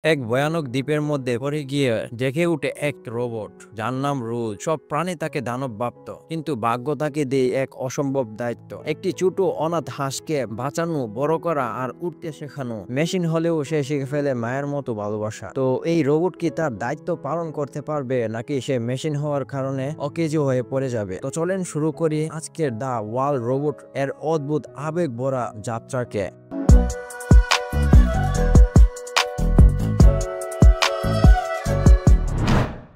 এক ভয়ানক দ্বীপের মধ্যে পড়ে গিয়ে জেগে উঠে এক রোবট যার নাম রোজ। সব প্রাণী তাকে দানব ভাবত, কিন্তু ভাগ্য তাকে দিয়ে এক অসম্ভব দায়িত্ব, একটি ছোট অনাথ হাঁসকে বাঁচানো, বড় করা আর উঠতে শেখানো। মেশিন হলেও সে শিখে ফেলে মায়ের মতো ভালোবাসা। তো এই রোবট কি তার দায়িত্ব পালন করতে পারবে, নাকি সে মেশিন হওয়ার কারণে অকেজ হয়ে পড়ে যাবে? তো চলেন শুরু করি আজকের দা ওয়ার্ল্ড রোবট এর অদ্ভুত আবেগ ভরা যাত্রাকে।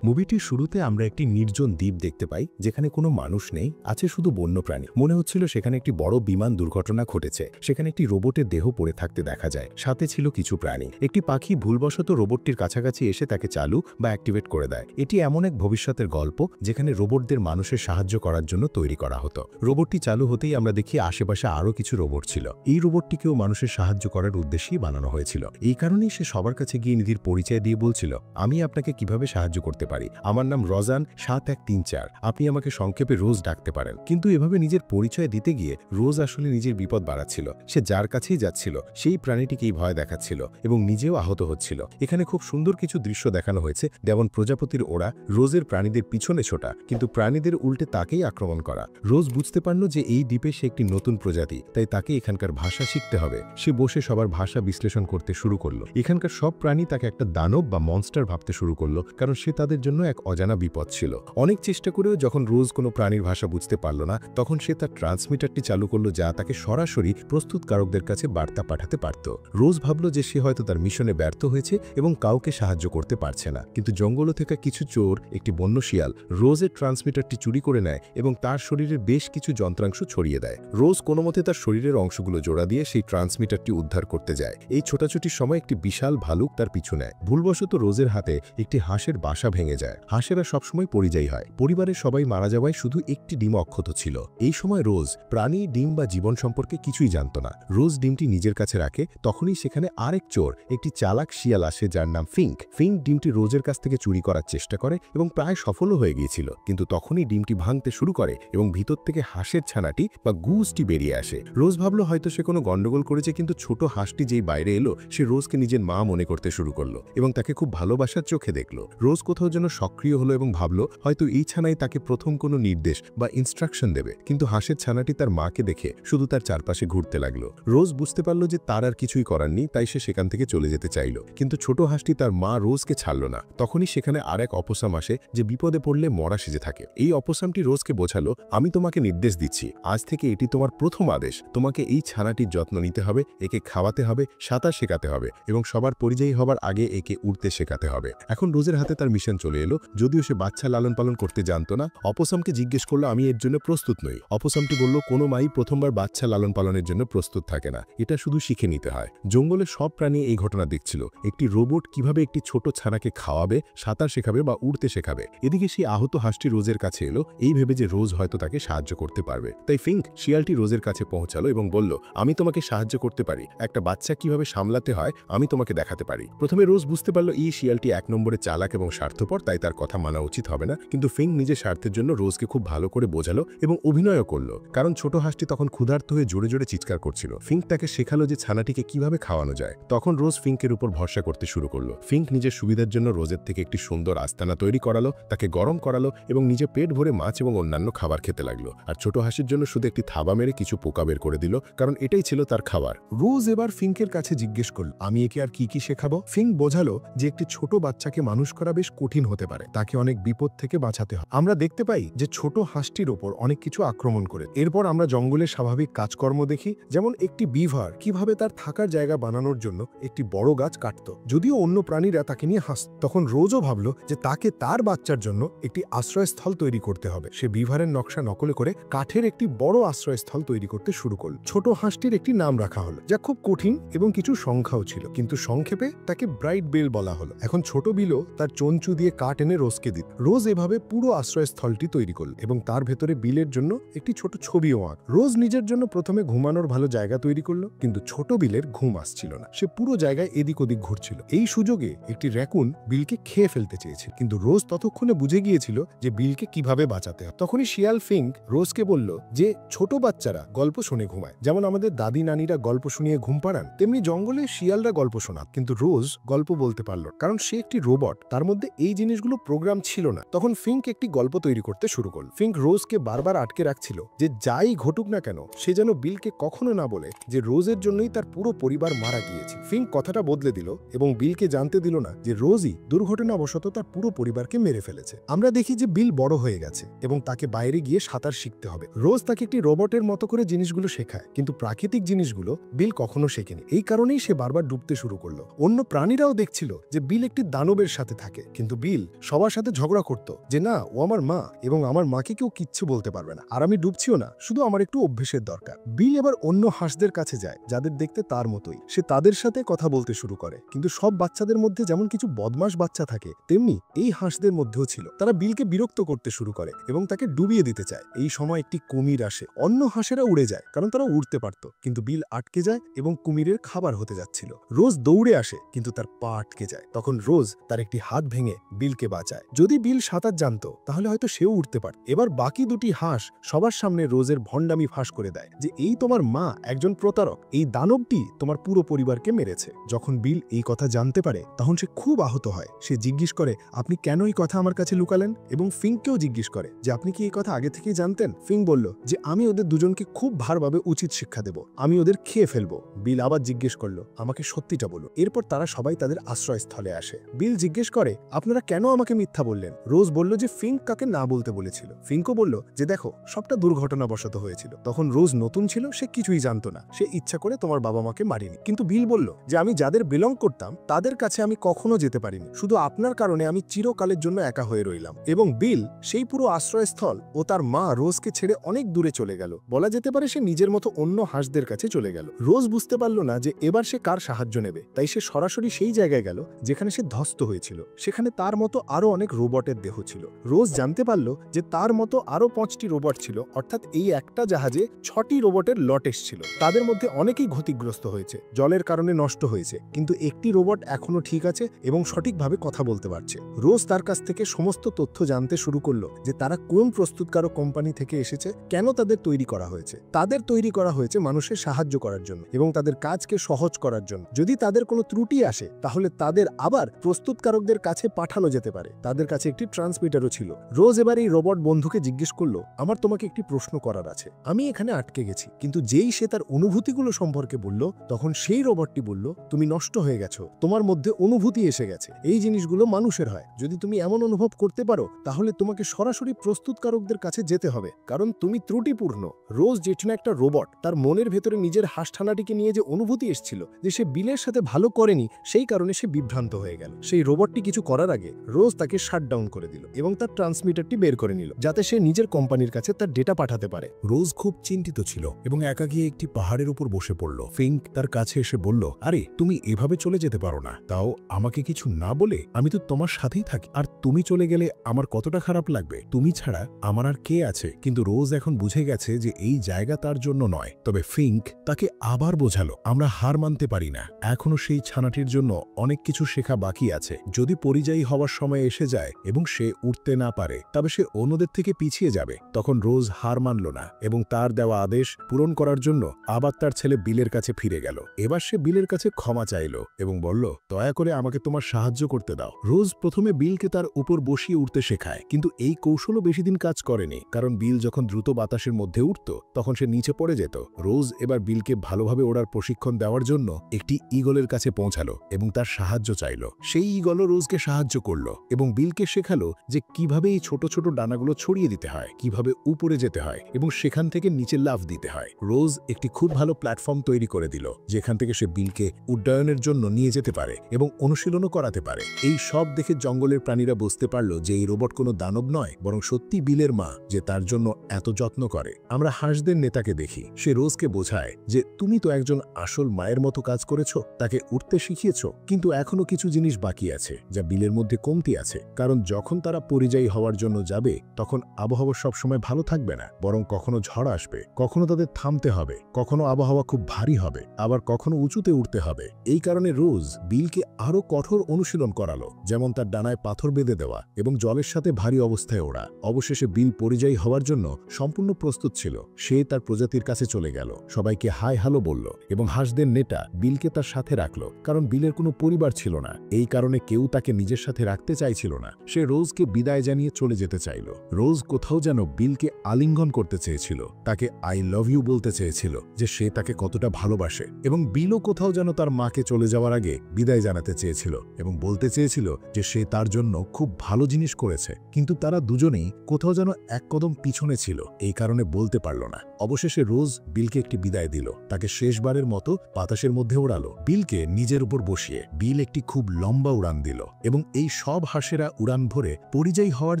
মুভিটির শুরুতে আমরা একটি নির্জন দ্বীপ দেখতে পাই, যেখানে কোনো মানুষ নেই, আছে শুধু বন্যপ্রাণী। মনে হচ্ছিল সেখানে একটি বড় বিমান দুর্ঘটনা ঘটেছে। সেখানে একটি রোবটের দেহ পড়ে থাকতে দেখা যায়, সাথে ছিল কিছু প্রাণী। একটি পাখি ভুলবশত রোবটটির কাছাকাছি এসে তাকে চালু বা অ্যাক্টিভেট করে দেয়। এটি এমন এক ভবিষ্যতের গল্প যেখানে রোবটদের মানুষের সাহায্য করার জন্য তৈরি করা হতো। রোবটটি চালু হতেই আমরা দেখি আশেপাশে আরও কিছু রোবট ছিল। এই রোবটটিকেও মানুষের সাহায্য করার উদ্দেশ্যেই বানানো হয়েছিল। এই কারণেই সে সবার কাছে গিয়ে নিজের পরিচয় দিয়ে বলছিল, আমি আপনাকে কিভাবে সাহায্য করতে পারি। আমার নাম রজান 7134, আপনি আমাকে সংক্ষেপে রোজ ডাকতে পারেন। কিন্তু এভাবে নিজের পরিচয় দিতে গিয়ে রোজ আসলে নিজের বিপদ বাড়াচ্ছিল। সে যার কাছেই যাচ্ছিল সেই প্রাণীটিকেই ভয় দেখাচ্ছিল এবং নিজেও আহত হচ্ছিল। এখানে খুব সুন্দর কিছু দৃশ্য দেখানো হয়েছে, যেমন প্রজাপতির ওড়া রোজের প্রাণীদের পিছনে ছোটা, কিন্তু প্রাণীদের উল্টে তাকেই আক্রমণ করা। রোজ বুঝতে পারল যে এই দ্বীপে সে একটি নতুন প্রজাতি, তাই তাকে এখানকার ভাষা শিখতে হবে। সে বসে সবার ভাষা বিশ্লেষণ করতে শুরু করলো। এখানকার সব প্রাণী তাকে একটা দানব বা মনস্টার ভাবতে শুরু করলো, কারণ সে তাদের জন্য এক অজানা বিপদ ছিল। অনেক চেষ্টা করেও যখন রোজ কোনো প্রাণীর ভাষা বুঝতে পারল না, তখন সে তার ট্রান্সমিটারটি চালু করলো, যা তাকে সরাসরি প্রস্তুতকারকদের কাছে বার্তা পাঠাতে পারত। রোজ ভাবল যে সে হয়তো তার মিশনে ব্যর্থ হয়েছে এবং কাউকে সাহায্য করতে পারছে না। কিন্তু জঙ্গল থেকে কিছু চোর, একটি বন্য শিয়াল, রোজের ট্রান্সমিটারটি চুরি করে নেয় এবং তার শরীরের বেশ কিছু যন্ত্রাংশ ছড়িয়ে দেয়। রোজ কোনোমতে তার শরীরের অংশগুলো জোড়া দিয়ে সেই ট্রান্সমিটারটি উদ্ধার করতে যায়। এই ছোটাছুটির সময় একটি বিশাল ভালুক তার পিছু নেয়। ভুলবশত রোজের হাতে একটি হাঁসের বাসা ভেঙে যায়। হাঁসেরা সবসময় পরিযায়ী হয়। পরিবারের সবাই মারা যাওয়ায় শুধু একটি ডিম অক্ষত ছিল। এই সময় রোজ প্রাণী, ডিম বা জীবন সম্পর্কে কিছুই জানত না। রোজ ডিমটি নিজের কাছে রাখে, তখনই সেখানে আরেক চোর, একটি চালাক শিয়াল আসে যার নাম ফিঙ্ক। ফিঙ্ক ডিমটি রোজের কাছ থেকে চুরি করার চেষ্টা করে এবং প্রায় সফলও হয়ে গিয়েছিল। কিন্তু তখনই ডিমটি ভাঙতে শুরু করে এবং ভিতর থেকে হাঁসের ছানাটি বা গুজটি বেরিয়ে আসে। রোজ ভাবল হয়তো সে কোনো গন্ডগোল করেছে, কিন্তু ছোট হাঁসটি যেই বাইরে এলো, সে রোজকে নিজের মা মনে করতে শুরু করলো এবং তাকে খুব ভালোবাসার চোখে দেখলো। রোজ কোথাও যেন সক্রিয় হলো এবং ভাবল হয়তো এই ছানাই তাকে প্রথম কোনো নির্দেশ বা ইনস্ট্রাকশন দেবে। কিন্তু হাঁসের ছানাটি তার মাকে দেখে শুধু তার চারপাশে ঘুরতে লাগলো। রোজ বুঝতে পারল যে তার আর কিছুই করার নেই, তাই সে সেখান থেকে চলে যেতে চাইল। কিন্তু ছোট হাঁসটি তার মা রোজকে ছাড়ল না। তখনই সেখানে আর এক অপসাম আসে, যে বিপদে পড়লে মরা সেজে থাকে। এই অপসামটি রোজকে বোঝালো, আমি তোমাকে নির্দেশ দিচ্ছি, আজ থেকে এটি তোমার প্রথম আদেশ। তোমাকে এই ছানাটির যত্ন নিতে হবে, একে খাওয়াতে হবে, সাঁতার শেখাতে হবে এবং সবার পরিযায়ী হবার আগে একে উড়তে শেখাতে হবে। এখন রোজের হাতে তার মিশন চলে এলো। যদিও সে বাচ্চা লালন পালন করতে জানতো না। অপসামকে জিজ্ঞেস করলো, আমি এর জন্য প্রস্তুত নই। অপসামটি বলল, কোনো মাই প্রথমবার বাচ্চা লালন পালনের জন্য প্রস্তুত থাকে না, এটা শুধু শিখে নিতে হয়। জঙ্গলের সব প্রাণী এই ঘটনা দেখছিল, একটি রোবট কিভাবে একটি ছোট ছানাকে খাওয়াবে, সাঁতার শেখাবে বা উড়তে শেখাবে। এদিকে সেই আহত হাঁসটি রোজের কাছে এলো, এই ভেবে যে রোজ হয়তো তাকে সাহায্য করতে পারবে। তাই ফিঙ্ক শিয়ালটি রোজের কাছে পৌঁছালো এবং বলল, আমি তোমাকে সাহায্য করতে পারি, একটা বাচ্চা কিভাবে সামলাতে হয় আমি তোমাকে দেখাতে পারি। প্রথমে রোজ বুঝতে পারলো এই শিয়ালটি এক নম্বরে চালাক এবং স্বার্থপর, তাই তার কথা মানা উচিত হবে না। কিন্তু ফিঙ্ক নিজের স্বার্থের জন্য রোজকে খুব ভালো করে বোঝালো এবং অভিনয়ও করলো, কারণ ছোট হাঁসটি তখন ক্ষুধার্ত হয়ে জোরে জোরে চিৎকার করছিল। ফিঙ্ক তাকে শেখালো যে ছানাটিকে কিভাবে খাওয়ানো যায়। তখন রোজ ফিঙ্কের উপর ভরসা করতে শুরু করলো। ফিঙ্ক নিজের সুবিধার জন্য রোজের থেকে একটি সুন্দর আস্তানা তৈরি করালো, তাকে গরম করালো এবং নিজে পেট ভরে মাছ এবং অন্যান্য খাবার খেতে লাগলো। আর ছোট হাঁসের জন্য শুধু একটি থাবা মেরে কিছু পোকা বের করে দিল, কারণ এটাই ছিল তার খাবার। রোজ এবার ফিঙ্কের কাছে জিজ্ঞেস করল, আমি একে আর কি কি শেখাবো? ফিঙ্ক বোঝালো যে একটি ছোট বাচ্চাকে মানুষ করা বেশ কঠিন হতে পারে, তাকে অনেক বিপদ থেকে বাঁচাতে হয়। আমরা দেখতে পাই যে ছোট হাঁসটির ওপর অনেক কিছু আক্রমণ করে। এরপর আমরা জঙ্গলের স্বাভাবিক কাজকর্ম দেখি, যেমন একটি বিভার কিভাবে তার থাকার জায়গা বানানোর জন্য একটি বড় গাছ কাটত, যদিও অন্য প্রাণীরা তাকে নিয়ে হাসত। তখন রোজও ভাবল যে তাকে তার বাচ্চার জন্য একটি আশ্রয়স্থল তৈরি করতে হবে। সে বিভারের নকশা নকলে করে কাঠের একটি বড় আশ্রয়স্থল তৈরি করতে শুরু করল। ছোট হাঁসটির একটি নাম রাখা হলো, যা খুব কঠিন এবং কিছু সংখ্যাও ছিল, কিন্তু সংক্ষেপে তাকে ব্রাইট বেল বলা হলো। এখন ছোট বিলও তার চঞ্চু দিয়ে কাঠ এনে রোজকে দিত। রোজ এভাবে পুরো আশ্রয়স্থলটি তৈরি করল এবং তার ভেতরে বিলের জন্য একটি ছোট ছবিও আঁক। রোজ নিজের জন্য প্রথমে ঘুমানোর ভালো জায়গা তৈরি করলো, কিন্তু ছোট বিলের ঘুম আসছিল না। সে পুরো জায়গায় এদিক ওদিক ঘুরছিল। এই সুযোগে একটি র্যাকুন বিলকে খেয়ে ফেলতে চেয়েছিল, কিন্তু রোজ ততক্ষণে বুঝে গিয়েছিল যে বিলকে কিভাবে বাঁচাতে হয়। তখনই শিয়াল ফিঙ্ক রোজকে বলল যে ছোট বাচ্চারা গল্প শুনে ঘুমায়, যেমন আমাদের দাদি নানিরা গল্প শুনিয়ে ঘুম পাড়ান, তেমনি জঙ্গলে শিয়ালরা গল্প শোনাত। কিন্তু রোজ গল্প বলতে পারল কারণ সে একটি রোবট, তার মধ্যে এই জিনিসগুলো প্রোগ্রাম ছিল না। তখন ফিঙ্ক একটি গল্প তৈরি করতে শুরু করল। ফিঙ্ক রোজকে বারবার আটকে রাখছিল যে যাই ঘটুক না কেন সে যেন বিলকে কখনো না বলে যে রোজের জন্যই তার পুরো পরিবার মারা গিয়েছে। ফিঙ্ক কথাটা বদলে দিল এবং বিলকে জানতে দিল না যে রোজই দুর্ঘটনাবশত তার পুরো পরিবারকে মেরে ফেলেছে। আমরা দেখি যে বিল বড় হয়ে গেছে এবং তাকে বাইরে গিয়ে সাঁতার শিখতে হবে। রোজ তাকে একটি রোবটের মতো করে জিনিসগুলো শেখায়, কিন্তু প্রাকৃতিক জিনিসগুলো বিল কখনো শেখেনি। এই কারণেই সে বারবার ডুবতে শুরু করলো। অন্য প্রাণীরাও দেখছিল যে বিল একটি দানবের সাথে থাকে, কিন্তু বিল সবার সাথে ঝগড়া করত যে না, ও আমার মা এবং আমার মাকে কেউ কিচ্ছু বলতে পারবে না, আর আমি ডুবছিও না, শুধু আমার একটু অভ্যেসের দরকার। বিল এবার অন্য হাঁসদের কাছে যায় যাদের দেখতে তার মতোই। সে তাদের সাথে কথা বলতে শুরু করে, কিন্তু সব বাচ্চাদের মধ্যে যেমন কিছু বদমাশ বাচ্চা থাকে তেমনি এই হাঁসদের মধ্যেও ছিল। তারা বিলকে বিরক্ত করতে শুরু করে এবং তাকে ডুবিয়ে দিতে চায়। এই সময় একটি কুমির আসে। অন্য হাঁসেরা উড়ে যায় কারণ তারা উড়তে পারত, কিন্তু বিল আটকে যায় এবং কুমিরের খাবার হতে যাচ্ছিল। রোজ দৌড়ে আসে, কিন্তু তার পা আটকে যায়। তখন রোজ তার একটি হাত ভেঙে বিলকে বাঁচায়। যদি বিল সাঁতার জানতো তাহলে হয়তো সেও উঠতে পারত। এবার বাকি দুটি হাঁস সবার সামনে রোজের ভণ্ডামি ফাঁস করে দেয় যে এই তোমার মা একজন প্রতারক, এই দানবটি তোমার পুরো পরিবারকে মেরেছে। যখন বিল এই কথা জানতে পারে তখন সে খুব আহত হয়। সে জিজ্ঞেস করে আপনি কেন এই কথা আমার কাছে লুকালেন, এবং ফিঙ্ককেও জিজ্ঞেস করে যে আপনি কি এই কথা আগে থেকেই জানতেন। ফিঙ্ক বলল যে আমি ওদের দুজনকে খুব ভালোভাবে উচিত শিক্ষা দেব, আমি ওদের খেয়ে ফেলবো। বিল আবার জিজ্ঞেস করলো আমাকে সত্যিটা বলো। এরপর তারা সবাই তাদের আশ্রয়স্থলে আসে। বিল জিজ্ঞেস করে আপনারা কেন আমাকে মিথ্যা বললেন। রোজ বলল যে ফিঙ্ক কাকে না বলতে বলেছিল। ফিঙ্কও বলল যে দেখো সবটা দুর্ঘটনাবশত হয়েছিল, তখন রোজ নতুন ছিল, সে কিছুই জানতো না, সে ইচ্ছা করে তোমার বাবা মাকে মারিনি। কিন্তু বিল বলল যে আমি যাদের বিলং করতাম তাদের কাছে আমি কখনো যেতে পারিনি, শুধু আপনার কারণে আমি চিরকালের জন্য একা হয়ে রইলাম। এবং বিল সেই পুরো আশ্রয়স্থল ও তার মা রোজকে ছেড়ে অনেক দূরে চলে গেল। বলা যেতে পারে সে নিজের মতো অন্য হাঁসদের কাছে চলে গেল। রোজ বুঝতে পারল না যে এবার সে কার সাহায্য নেবে, তাই সে সরাসরি সেই জায়গায় গেল যেখানে সে ধ্বস্ত হয়েছিল। সেখানে তার মতো আরো অনেক রোবটের দেহ ছিল। রোজ জানতে পারল যে তার মতো আরো 5টি রোবট ছিল, অর্থাৎ এই একটা জাহাজে 6টি রোবটের লট এসেছিল। তাদের মধ্যে অনেকেই ক্ষতিগ্রস্ত হয়েছে, জলের কারণে নষ্ট হয়েছে, কিন্তু একটি রোবট এখনো ঠিক আছে এবং সঠিকভাবে কথা বলতে পারছে। রোজ তার কাছ থেকে সমস্ত তথ্য জানতে শুরু করলো যে তারা কোন প্রস্তুতকারক কোম্পানি থেকে এসেছে, কেন তাদের তৈরি করা হয়েছে। তাদের তৈরি করা হয়েছে মানুষের সাহায্য করার জন্য এবং তাদের কাজকে সহজ করার জন্য। যদি তাদের কোনো ত্রুটি আসে তাহলে তাদের আবার প্রস্তুতকারকদের কাছে পাঠানো যেতে পারে। তাদের কাছে একটি ট্রান্সমিটারও ছিল। রোজ এবার এই রোবট বন্ধুকে জিজ্ঞেস করলো আমার তোমাকে একটি প্রশ্ন করার আছে, আমি এখানে আটকে গেছি। কিন্তু যেই সে তার অনুভূতিগুলো সম্পর্কে বলল তখন সেই রোবটটি বলল তুমি নষ্ট হয়ে গেছো, তোমার মধ্যে অনুভূতি এসে গেছে, এই জিনিসগুলো মানুষের হয়। যদি তুমি এমন অনুভব করতে পারো তাহলে তোমাকে সরাসরি প্রস্তুতকারকদের কাছে যেতে হবে, কারণ তুমি ত্রুটিপূর্ণ। রোজ যেটা একটা রোবট, তার মনের ভেতরে নিজের হাঁসঠানাটিকে নিয়ে যে অনুভূতি এসেছিল যে সে বিলের সাথে ভালো করেনি, সেই কারণে সে বিভ্রান্ত হয়ে গেল। সেই রোবটটি কিছু করার আগে রোজ তাকে শাটডাউন করে দিল এবং তার ট্রান্সমিটারটি বের করে নিল যাতে সে নিজের কোম্পানির কাছে তার ডেটা পাঠাতে পারে। রোজ খুব চিন্তিত ছিল এবং একা গিয়ে একটি পাহাড়ের উপর বসে পড়ল। ফিঙ্ক তার কাছে এসে বলল আরে তুমি এভাবে চলে যেতে পারো না, তাও আমাকে কিছু না বলে। আমি তো তোমার সাথেই থাকি, আর তুমি চলে গেলে আমার কতটা খারাপ লাগবে, তুমি ছাড়া আমার আর কে আছে। কিন্তু রোজ এখন বুঝে গেছে যে এই জায়গা তার জন্য নয়। তবে ফিঙ্ক তাকে আবার বোঝালো আমরা হার মানতে পারি না, এখনো সেই ছানাটির জন্য অনেক কিছু শেখা বাকি আছে। যদি পরিযায়ী হওয়ার সময় এসে যায় এবং সে উঠতে না পারে তবে সে অন্যদের থেকে পিছিয়ে যাবে। তখন রোজ হার মানল না এবং তার দেওয়া আদেশ পূরণ করার জন্য আবার তার ছেলে বিলের কাছে ফিরে গেল। এবার সে বিলের কাছে ক্ষমা চাইল এবং বলল দয়া করে আমাকে তোমার সাহায্য করতে দাও। রোজ প্রথমে বিলকে তার উপর বসিয়ে উঠতে শেখায়, কিন্তু এই কৌশলও বেশি দিন কাজ করেনি, কারণ বিল যখন দ্রুত বাতাসের মধ্যে উঠত তখন সে নিচে পড়ে যেত। রোজ এবার বিলকে ভালোভাবে ওড়ার প্রশিক্ষণ দেওয়ার জন্য একটি ঈগলের কাছে পৌঁছালো এবং তার সাহায্য চাইল। সেই ঈগলও রোজকে সাহায্য করলো এবং বিলকে শেখালো যে কিভাবে এই ছোট ছোট ডানাগুলো ছড়িয়ে দিতে হয়, কিভাবে উপরে যেতে হয় এবং সেখান থেকে নিচে লাফ দিতে হয়। রোজ একটি খুব ভালো প্ল্যাটফর্ম তৈরি করে দিল যেখান থেকে সে বিলকে উড্ডয়নের জন্য নিয়ে যেতে পারে এবং অনুশীলনও করাতে পারে। এই সব দেখে জঙ্গলের প্রাণীরা বুঝতে পারল যে এই রোবট কোনো দানব নয়, বরং সত্যি বিলের মা যে তার জন্য এত যত্ন করে। আমরা হাঁসদের নেতাকে দেখি, সে রোজকে বোঝায় যে তুমি তো একজন আসল মায়ের মতো কাজ করেছো, তাকে উঠতে শিখিয়েছ, কিন্তু এখনো কিছু জিনিস বাকি আছে যা বিলের মধ্যে কমতি আছে, কারণ যখন তারা পরিযায়ী হওয়ার জন্য যাবে তখন আবহাওয়া সবসময় ভালো থাকবে না, বরং কখনো ঝড় আসবে, কখনো তাদের থামতে হবে, কখনো আবহাওয়া খুব ভারী হবে, আবার কখনো উঁচুতে উঠতে হবে। এই কারণে রোজ বিলকে আরও কঠোর অনুশীলন করালো, যেমন তার ডানায় পাথর বেঁধে দেওয়া এবং জলের সাথে ভারী অবস্থায় ওড়া। অবশেষে বিল পরিযায়ী হওয়ার জন্য সম্পূর্ণ প্রস্তুত ছিল। সে তার প্রজাতির কাছে চলে গেল, সবাইকে হাই হ্যালো বলল এবং হাঁসদের নেতা বিলকে তার সাথে রাখল, কারণ বিলের কোনো পরিবার ছিল না। এই কারণে কেউ তাকে নিজের সাথে রাখতে চাইছিল না। সে রোজকে বিদায় জানিয়ে চলে যেতে চাইল। রোজ কোথাও যেন বিলকে আলিঙ্গন করতে চেয়েছিল, তাকে আই লাভ ইউ বলতে চেয়েছিল, যে সে তাকে কতটা ভালোবাসে। এবং বিলও কোথাও যেন তার মাকে চলে যাওয়ার আগে বিদায় জানাতে চেয়েছিল এবং বলতে চেয়েছিল যে সে তার জন্য খুব ভালো জিনিস করেছে। কিন্তু তারা দুজনেই কোথাও যেন এক কদম পিছনে ছিল, এই কারণে বলতে পারল না। অবশেষে রোজ বিলকে একটি বিদায় দিল, তাকে শেষবারের মতো বাতাসের মধ্যে ওড়ালো। বিলকে নিজের উপর বসিয়ে বিল একটি খুব লম্বা উড়ান দিল এবং এই সব হাঁসেরা উড়ান ভরে পরিযায়ী হওয়ার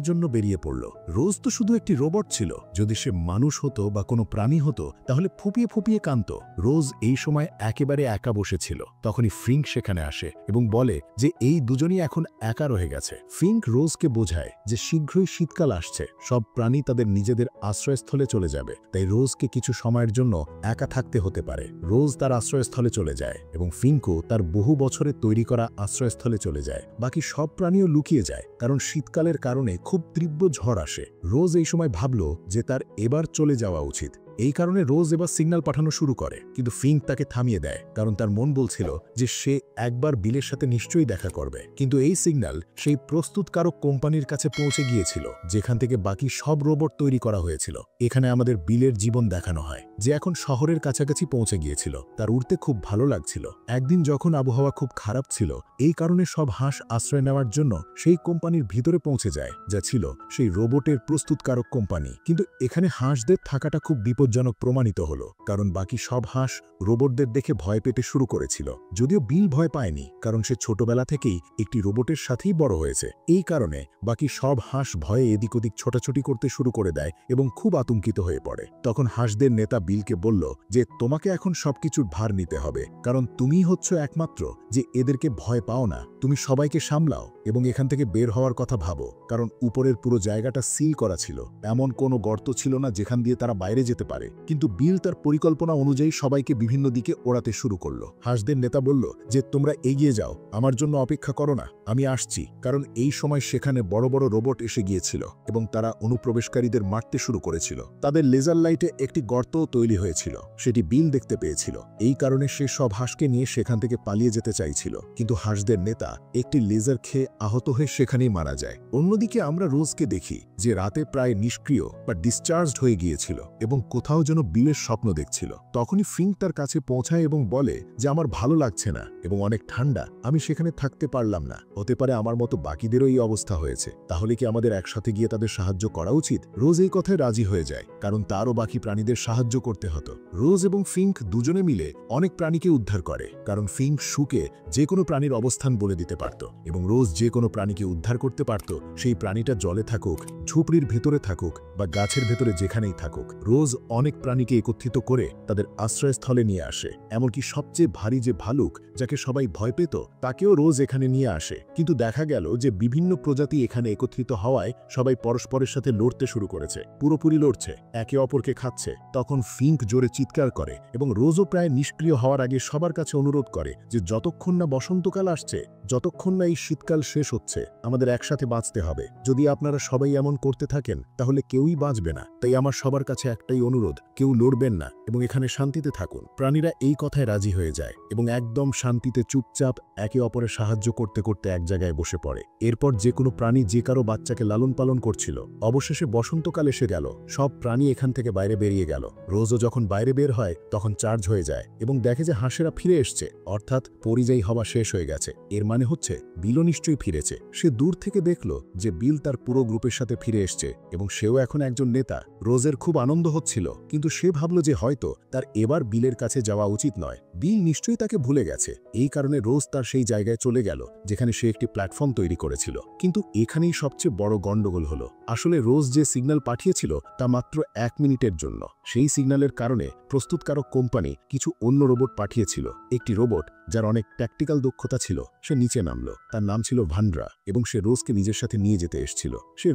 জন্য বেরিয়ে পড়ল। রোজ তো শুধু একটি রোবট ছিল, যদি সে মানুষ হতো বা কোনো প্রাণী হতো তাহলে ফুপিয়ে ফুপিয়ে কাঁদত। রোজ এই সময় একেবারে একা বসেছিল। তখনই ফ্রিঙ্ক সেখানে আসে এবং বলে যে এই দুজনই এখন একা রয়ে গেছে। ফ্রিঙ্ক রোজকে বোঝায় যে শীঘ্রই শীতকাল আসছে, সব প্রাণী তাদের নিজেদের আশ্রয়স্থলে চলে যাবে, তাই রোজকে কিছু সময়ের জন্য একা থাকতে হতে পারে। রোজ তার আশ্রয়স্থলে চলে যায় এবং ফিঙ্কও তার বহু বছরের তৈরি করা আশ্রয়স্থলে চলে যায়। বাকি সব প্রাণীও লুকিয়ে যায়, কারণ শীতকালের কারণে খুব তীব্র ঝড় আসে। রোজ এই সময় ভাবল যে তার এবার চলে যাওয়া উচিত। এই কারণে রোজ এবার সিগন্যাল পাঠানো শুরু করে, কিন্তু ফিঙ্ক তাকে থামিয়ে দেয়, কারণ তার মন বলছিল যে সে একবার বিলের সাথে নিশ্চয়ই দেখা করবে। কিন্তু এই সিগন্যাল সেই প্রস্তুতকারক কোম্পানির কাছে পৌঁছে গিয়েছিল, যেখান থেকে বাকি সব রোবট তৈরি করা হয়েছিল। এখানে আমাদের বিলের জীবন দেখানো হয়, যে এখন শহরের কাছাকাছি পৌঁছে গিয়েছিল। তার উড়তে খুব ভালো লাগছিল। একদিন যখন আবহাওয়া খুব খারাপ ছিল, এই কারণে সব হাঁস আশ্রয় নেওয়ার জন্য সেই কোম্পানির ভিতরে পৌঁছে যায়, যা ছিল সেই রোবটের প্রস্তুতকারক কোম্পানি। কিন্তু এখানে হাঁসদের থাকাটা খুব বিপজ্জনক প্রমাণিত হলো, কারণ বাকি সব হাঁস রোবটদের দেখে ভয় পেতে শুরু করেছিল। যদিও বিল ভয় পায়নি, কারণ সে ছোটবেলা থেকেই একটি রোবটের সাথেই বড় হয়েছে। এই কারণে বাকি সব হাঁস ভয়ে এদিক ওদিক ছোটাছুটি করতে শুরু করে দেয় এবং খুব আতঙ্কিত হয়ে পড়ে। তখন হাঁসদের নেতা বিলকে বলল যে তোমাকে এখন সবকিছুর ভার নিতে হবে, কারণ তুমিই হচ্ছ একমাত্র যে এদেরকে ভয় পাও না। তুমি সবাইকে সামলাও এবং এখান থেকে বের হওয়ার কথা ভাবো, কারণ উপরের পুরো জায়গাটা সিল করা ছিল, এমন কোনো গর্ত ছিল না যেখান দিয়ে তারা বাইরে যেতে পারে। কিন্তু বিল তার পরিকল্পনা অনুযায়ী সবাইকে বিভিন্ন দিকে ওড়াতে শুরু করলো। হাঁসদের নেতা বলল যে তোমরা এগিয়ে যাও, আমার জন্য অপেক্ষা করো না, আমি আসছি। কারণ এই সময় সেখানে বড় বড় রোবট এসে গিয়েছিল এবং তারা অনুপ্রবেশকারীদের মারতে শুরু করেছিল। তাদের লেজার লাইটে একটি গর্তও তৈরি হয়েছিল, সেটি বিল দেখতে পেয়েছিল। এই কারণে সে সব হাঁসকে নিয়ে সেখান থেকে পালিয়ে যেতে চাইছিল, কিন্তু হাঁসদের নেতা একটি লেজার খেয়ে আহত হয়ে সেখানেই মারা যায়। অন্যদিকে আমরা রোজকে দেখি যে রাতে প্রায় নিষ্ক্রিয় বা ডিসচার্জড হয়ে গিয়েছিল এবং কোথাও যেন বিলের স্বপ্ন দেখছিল। তখনই ফিঙ্ক তার কাছে পৌঁছায় এবং বলে যে আমার ভালো লাগছে না এবং অনেক ঠান্ডা, আমি সেখানে থাকতে পারলাম না। হতে পারে আমার মতো বাকিদেরও এই অবস্থা হয়েছে, তাহলে কি আমাদের একসাথে গিয়ে তাদের সাহায্য করা উচিত? রোজ এই কথায় রাজি হয়ে যায়, কারণ তারও বাকি প্রাণীদের সাহায্য করতে হতো। রোজ এবং ফিঙ্ক দুজনে মিলে অনেক প্রাণীকে উদ্ধার করে, কারণ ফিঙ্ক শুকে যে কোনো প্রাণীর অবস্থান বলে দিতে পারত এবং রোজ যে কোনো প্রাণীকে উদ্ধার করতে পারত, সেই প্রাণীটা জলে থাকুক, ঝুপড়ির ভেতরে থাকুক বা গাছের ভেতরে যেখানেই থাকুক। রোজ অনেক প্রাণীকে একত্রিত করে তাদের আশ্রয়স্থলে নিয়ে আসে। এমনকি সবচেয়ে ভারী যে ভালুক, যাকে সবাই ভয় পেত, তাকেও রোজ এখানে নিয়ে আসে। কিন্তু দেখা গেল যে বিভিন্ন প্রজাতি এখানে একত্রিত হওয়ায় সবাই পরস্পরের সাথে লড়তে শুরু করেছে, পুরোপুরি লড়ছে, একে অপরকে খাচ্ছে। তখন ফিঙ্ক জোরে চিৎকার করে এবং রোজও প্রায় নিষ্ক্রিয় হওয়ার আগে সবার কাছে অনুরোধ করে যে যতক্ষণ না বসন্তকাল আসছে, যতক্ষণ না এই শীতকাল শেষ হচ্ছে, আমাদের একসাথে বাঁচতে হবে। যদি আপনারা সবাই এমন করতে থাকেন তাহলে কেউই বাঁচবে না। তাই আমার সবার কাছে একটাই অনুরোধ, কেউ লড়বেন না এবং এখানে শান্তিতে থাকুন। প্রাণীরা এই কথায় রাজি হয়ে যায় এবং একদম শান্তিতে চুপচাপ একে অপরের সাহায্য করতে করতে এক জায়গায় বসে পড়ে। এরপর যে কোনো প্রাণী যে কারো বাচ্চাকে লালন পালন করছিল। অবশেষে বসন্তকাল এসে গেল, সব প্রাণী এখান থেকে বাইরে বেরিয়ে গেল। রোজও যখন বাইরে বের হয় তখন চার্জ হয়ে যায় এবং দেখে যে হাঁসেরা ফিরে এসছে, অর্থাৎ পরিযায়ী হওয়া শেষ হয়ে গেছে। এর মানে হচ্ছে বিলও নিশ্চয়ই ফিরেছে। সে দূর থেকে দেখল যে বিল তার পুরো গ্রুপের সাথে ফিরে এসছে এবং সেও এখন একজন নেতা। রোজের খুব আনন্দ হচ্ছিল, কিন্তু সে ভাবল যে হয়তো করত তার এবার বিলের কাছে যাওয়া উচিত নয়। বিল নিশ্চয়ই তাকে ভুলে গেছে। এই কারণে রোজ তার সেই জায়গায় চলে গেল যেখানে সে একটি প্ল্যাটফর্ম তৈরি করেছিল। কিন্তু এখানেই সবচেয়ে বড় গন্ডগোল হলো। আসলে রোজ যে সিগন্যাল পাঠিয়েছিল তা মাত্র 1 মিনিটের জন্য। সেই সিগন্যালের কারণে প্রস্তুতকারক কোম্পানি কিছু অন্য রোবট পাঠিয়েছিল। একটি রোবট যার অনেক ট্যাকটিক্যাল দক্ষতা ছিল সে নিচে নামলো। তার নাম ছিল ভান্ড্রা এবং সে রোজকে নিজের সাথে নিয়ে যেতে এসেছিল। সে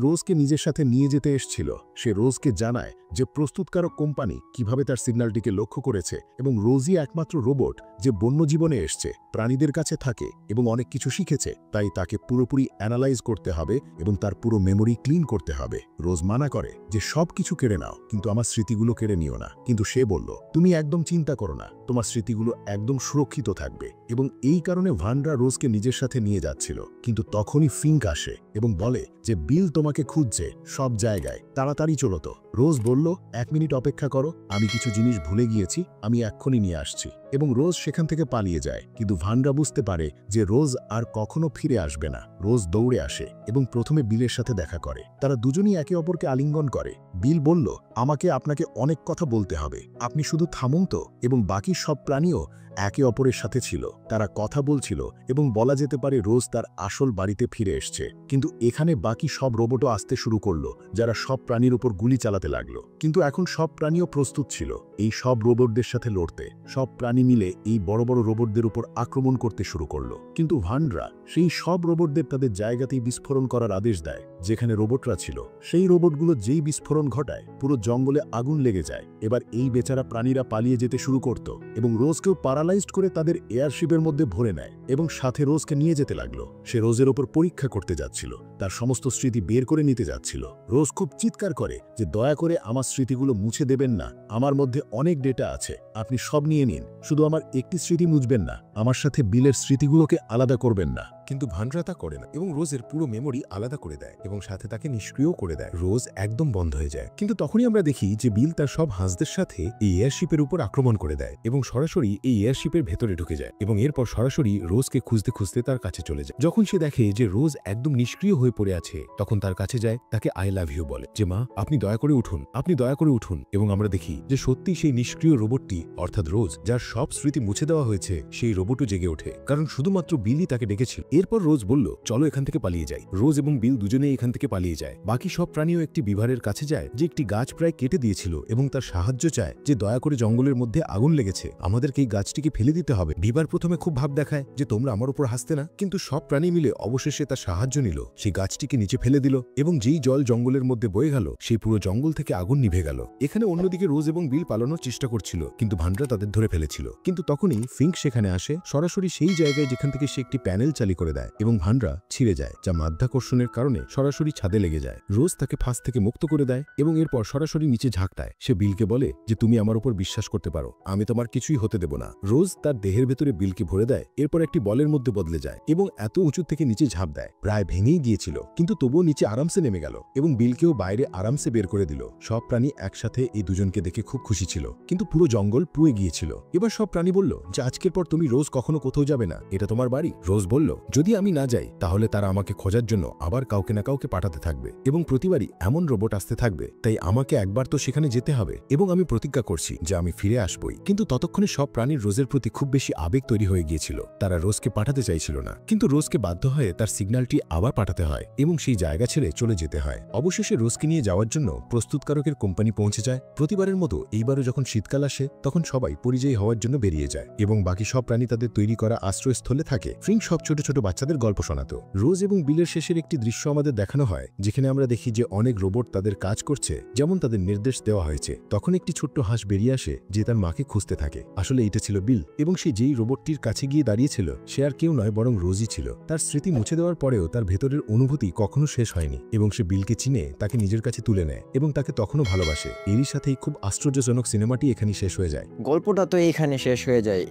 রোজকে জানায় যে প্রস্তুতকারক কোম্পানি কিভাবে তার সিগন্যালটিকে লক্ষ্য করেছে এবং রোজই একমাত্র রোবট যে বন্য জীবনে এসছে, প্রাণীদের কাছে থাকে এবং অনেক কিছু শিখেছে। তাই তাকে পুরোপুরি অ্যানালাইজ করতে হবে এবং তার পুরো মেমোরি ক্লিন করতে হবে। রোজ মানা করে যে সব কিছু কেড়ে নাও, কিন্তু আমার স্মৃতিগুলো কেড়ে নিও না। কিন্তু সে বলল, তুমি একদম চিন্তা করো না, তোমার স্মৃতিগুলো একদম সুরক্ষিত থাকবে। এবং এই কারণে ভান্ড্রা রোজকে নিজের সাথে নিয়ে যাচ্ছিল। কিন্তু তখনই ফিঙ্ক আসে এবং বলে যে বিল তোমাকে খুঁজছে সব জায়গায়, তাড়াতাড়ি চলো তো। রোজ বলল, 1 মিনিট অপেক্ষা করো, আমি কিছু জিনিস ভুলে গিয়েছি, আমি এক্ষুনি নিয়ে আসছি। এবং রোজ সেখান থেকে পালিয়ে যায়। কিন্তু ভান্ড্রা বুঝতে পারে যে রোজ আর কখনো ফিরে আসবে না। রোজ দৌড়ে আসে এবং প্রথমে বিলের সাথে দেখা করে। তারা দুজনই একে অপরকে আলিঙ্গন করে। বিল বলল, আমাকে আপনাকে অনেক কথা বলতে হবে, আপনি শুধু থামুন তো। এবং বাকি সব প্রাণীও একে অপরের সাথে ছিল। তারা কথা বলছিল এবং বলা যেতে পারে রোজ তার আসল বাড়িতে ফিরে এসছে। কিন্তু এখানে বাকি সব রোবটও আসতে শুরু করলো, যারা সব প্রাণীর উপর গুলি চালাতে লাগলো। কিন্তু এখন সব প্রাণীও প্রস্তুত ছিল এই সব রোবটদের সাথে লড়তে। সব প্রাণী মিলে এই বড় বড় রোবটদের উপর আক্রমণ করতে শুরু করলো। কিন্তু ভান্ড্রা সেই সব রোবটদের তাদের জায়গাতেই বিস্ফোরণ করার আদেশ দেয় যেখানে রোবটরা ছিল। সেই রোবটগুলো যেই বিস্ফোরণ ঘটায় পুরো জঙ্গলে আগুন লেগে যায়। এবার এই বেচারা প্রাণীরা পালিয়ে যেতে শুরু করত এবং রোজকেও প্যারালাইজড করে তাদের এয়ারশিপের মধ্যে ভরে নেয় এবং সাথে রোজকে নিয়ে যেতে লাগলো। সে রোজের ওপর পরীক্ষা করতে যাচ্ছিল, তার সমস্ত স্মৃতি বের করে নিতে যাচ্ছিল। রোজ খুব চিৎকার করে যে দয়া করে আমার স্মৃতিগুলো মুছে দেবেন না, আমার মধ্যে অনেক ডেটা আছে, আপনি সব নিয়ে নিন, শুধু আমার একটি স্মৃতি মুছবেন না, আমার সাথে বিলের স্মৃতিগুলোকে আলাদা করবেন না। কিন্তু ভান্ড্রা তা করে না এবং রোজের পুরো মেমোরি আলাদা করে দেয় এবং সাথে তাকে নিষ্ক্রিয় করে দেয়। রোজ একদম বন্ধ হয়ে যায়। কিন্তু তখনই আমরা দেখি যে বিল তার সব হাঁসদের সাথে এই এয়ারশিপের উপর আক্রমণ করে দেয় এবং সরাসরি এই এয়ারশিপের ভেতরে ঢুকে যায় এবং এরপর সরাসরি রোজকে খুঁজতে খুঁজতে তার কাছে চলে যায়। যখন সে দেখে যে রোজ একদম নিষ্ক্রিয় হয়ে পড়ে আছে, তখন তার কাছে যায়, তাকে আই লাভ ইউ বলে যে মা আপনি দয়া করে উঠুন, আপনি দয়া করে উঠুন। এবং আমরা দেখি যে সত্যি সেই নিষ্ক্রিয় রোবটটি অর্থাৎ রোজ, যার সব স্মৃতি মুছে দেওয়া হয়েছে, সেই রোবটও জেগে ওঠে, কারণ শুধুমাত্র বিলই তাকে ডেকেছিল। এরপর রোজ বলল, চলো এখান থেকে পালিয়ে যাই। রোজ এবং বিল দুজনেই এখান থেকে পালিয়ে যায়। বাকি সব প্রাণীও একটি বিভারের কাছে যায় যে একটি গাছ প্রায় কেটে দিয়েছিল এবং তার সাহায্য চায় যে দয়া করে জঙ্গলের মধ্যে আগুন লেগেছে, আমাদেরকে এই গাছটিকে ফেলে দিতে হবে। বিভার প্রথমে খুব ভাব দেখায় যে তোমরা আমার উপর হাসতে না, কিন্তু সব প্রাণী মিলে অবশেষে তার সাহায্য নিল, সেই গাছটিকে নিচে ফেলে দিল এবং যেই জল জঙ্গলের মধ্যে বয়ে গেল, সেই পুরো জঙ্গল থেকে আগুন নিভে গেল। এখানে অন্যদিকে রোজ এবং বিল পালানোর চেষ্টা করছিল, কিন্তু ভান্ড্রা তাদের ধরে ফেলেছিল। কিন্তু তখনই ফিঙ্ক সেখানে আসে, সরাসরি সেই জায়গায় যেখান থেকে সে একটি প্যানেল চালু করে দেয় এবং ভান্ড্রা ছিঁড়ে যায়, যা মাধ্যাকর্ষণের কারণে সরাসরি ছাদে লেগে যায়। রোজ তাকে ফাঁস থেকে মুক্ত করে দেয় এবং এরপর সরাসরি নিচে ঝাঁক দেয়। সে বিলকে বলে যে তুমি আমার উপর বিশ্বাস করতে পারো, আমি তোমার কিছুই হতে দেব না। রোজ তার দেহের ভেতরে বিলকে ভরে দেয়, এরপর একটি বলের মধ্যে বদলে যায় এবং এত উঁচু থেকে নিচে ঝাঁপ দেয়, প্রায় ভেঙেই গিয়েছিল, কিন্তু তবুও নিচে আরামসে নেমে গেল এবং বিলকেও বাইরে আরামসে বের করে দিল। সব প্রাণী একসাথে এই দুজনকে দেখে খুব খুশি ছিল, কিন্তু পুরো জঙ্গল পুড়ে গিয়েছিল। এবার সব প্রাণী বলল যে আজকের পর তুমি রোজ কখনো কোথাও যাবে না, এটা তোমার বাড়ি। রোজ বলল, যদি আমি না যাই তাহলে তারা আমাকে খোঁজার জন্য আবার কাউকে না কাউকে পাঠাতে থাকবে এবং প্রতিবারই এমন রোবট আসতে থাকবে, তাই আমাকে একবার তো সেখানে যেতে হবে এবং আমি প্রতিজ্ঞা করছি যে আমি ফিরে আসবই। কিন্তু ততক্ষণে সব প্রাণীর রোজের প্রতি খুব বেশি আবেগ তৈরি হয়ে গিয়েছিল, তারা রোজকে পাঠাতে চাইছিল না, কিন্তু রোজকে বাধ্য হয়ে তার সিগন্যালটি আবার পাঠাতে হয় এবং সেই জায়গা ছেড়ে চলে যেতে হয়। অবশেষে রোজকে নিয়ে যাওয়ার জন্য প্রস্তুতকারকের কোম্পানি পৌঁছে যায়। প্রতিবারের মতো এইবারও যখন শীতকাল আসে তখন সবাই পরিযায়ী হওয়ার জন্য বেরিয়ে যায় এবং বাকি সব প্রাণী তাদের তৈরি করা আশ্রয়স্থলে থাকে। ফ্রিঙ্ক সব ছোট ছোট বাচ্চাদের গল্প শোনাতো। রোজ এবং বিলের শেষের একটি দৃশ্য আমাদের দেখানো হয় যেখানে আমরা দেখি যে অনেক রোবট তাদের কাজ করছে যেমন তাদের নির্দেশ দেওয়া হয়েছে। তখন একটি ছোট্ট হাঁস বেরিয়ে আসে যে তার মাকে খুঁজতে থাকে। আসলে এটা ছিল বিল এবং সে যেই রোবটটির কাছে গিয়ে দাঁড়িয়েছিল সে আর কেউ নয় বরং রোজই ছিল। তার স্মৃতি মুছে দেওয়ার পরেও তার ভেতরের অনুভূতি কখনো শেষ হয়নি এবং সে বিলকে চিনে তাকে নিজের কাছে তুলে নেয় এবং তাকে তখনও ভালোবাসে। এরই সাথেই খুব আশ্চর্যজনক সিনেমাটি এখানে শেষ হয়ে যায়। গল্পটা তো এইখানে শেষ হয়ে যায়।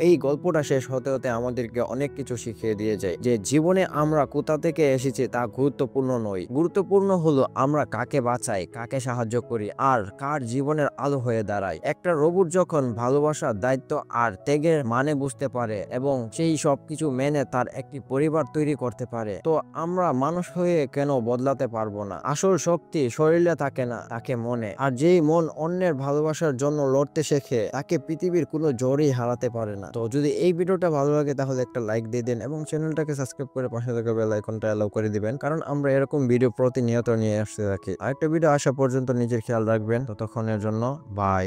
এই গল্পটা শেষ হতে হতে আমাদেরকে অনেক কিছু শিখিয়ে দিয়ে যায় যে জীবনে আমরা কোথা থেকে এসেছি তা গুরুত্বপূর্ণ নয়, গুরুত্বপূর্ণ হলো আমরা কাকে বাঁচাই, কাকে সাহায্য করি আর কার জীবনের আলো হয়ে দাঁড়ায়। একটা রোবট যখন ভালোবাসা, দায়িত্ব আর ত্যাগের মানে বুঝতে পারে এবং সেই সবকিছু মেনে তার একটি পরিবার তৈরি করতে পারে, তো আমরা মানুষ হয়ে কেন বদলাতে পারবো না? আসল শক্তি শরীরে থাকে না, তাকে মনে। আর যেই মন অন্যের ভালোবাসার জন্য লড়তে শেখে তাকে পৃথিবীর কোনো জোরই হারাতে পারে না। তো যদি এই ভিডিওটা ভালো লাগে তাহলে একটা লাইক দিয়ে দিন এবং চ্যানেলটাকে সাবস্ক্রাইব করে পাশে থাকা বেল আইকনটা অ্যালাউ করে দিবেন, কারণ আমরা এরকম ভিডিও প্রতিনিয়ত নিয়ে আসতে থাকি। আরেকটা ভিডিও আসা পর্যন্ত নিজের খেয়াল রাখবেন। ততক্ষণের জন্য বাই।